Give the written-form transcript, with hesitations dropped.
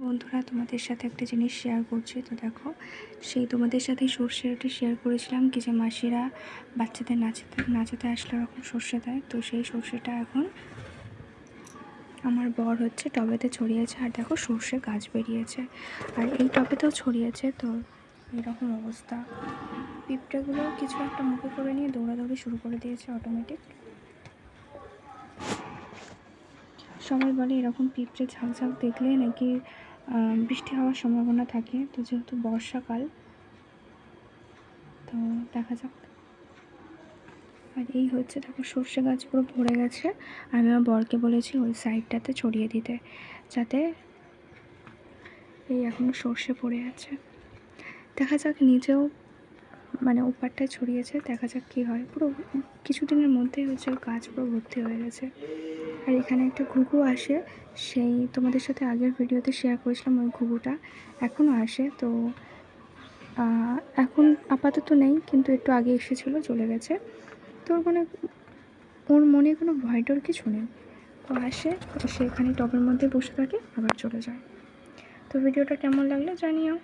বন্ধুরা, তোমাদের সাথে একটা জিনিস শেয়ার করছি। তো দেখো, সেই তোমাদের সাথে সর্ষেটা শেয়ার করেছিলাম কি যে মাসিরা বাচ্চাদের নাচাতে আসলে ওরকম সর্ষে দেয়। তো সেই সর্ষেটা এখন আমার বর হচ্ছে টবেতে ছড়িয়েছে। আর দেখো, সর্ষে গাছ বেরিয়েছে আর এই টবেতেও ছড়িয়েছে। তো এরকম অবস্থা, পিঁপড়েগুলো কিছু একটা মুখে করে নিয়ে দৌড়াদৌড়ি শুরু করে দিয়েছে অটোমেটিক। সবাই বলে এরকম পিঁপড়ে ঝাঁক দেখলে নাকি বৃষ্টি হওয়ার সম্ভাবনা থাকে। তো যেহেতু বর্ষাকাল, তো দেখা যাক। আর এই হচ্ছে দেখো, সর্ষে গাছ পুরো ভরে গেছে। আমি আমার বরকে বলেছি ওই সাইডটাতে ছড়িয়ে দিতে, যাতে এই এখনও সর্ষে পড়ে আছে। দেখা যাক, নিজেও মানে ওপারটায় ছড়িয়েছে, দেখা যাক কী হয়। পুরো কিছুদিনের মধ্যেই হচ্ছে গাছ পুরো ভর্তি হয়ে গেছে। আর এখানে একটা ঘুঘু আসে, সেই তোমাদের সাথে আগের ভিডিওতে শেয়ার করেছিলাম। ওই ঘুঘুটা এখনও আসে। তো এখন আপাতত নেই, কিন্তু একটু আগে এসেছিলো, চলে গেছে। তো ওর মনে কোনো ভয় ডর কিছু নেই। ও আসে, এসে এখানে টবের মধ্যে বসে থাকে, আবার চলে যায়। তো ভিডিওটা কেমন লাগলো জানিও।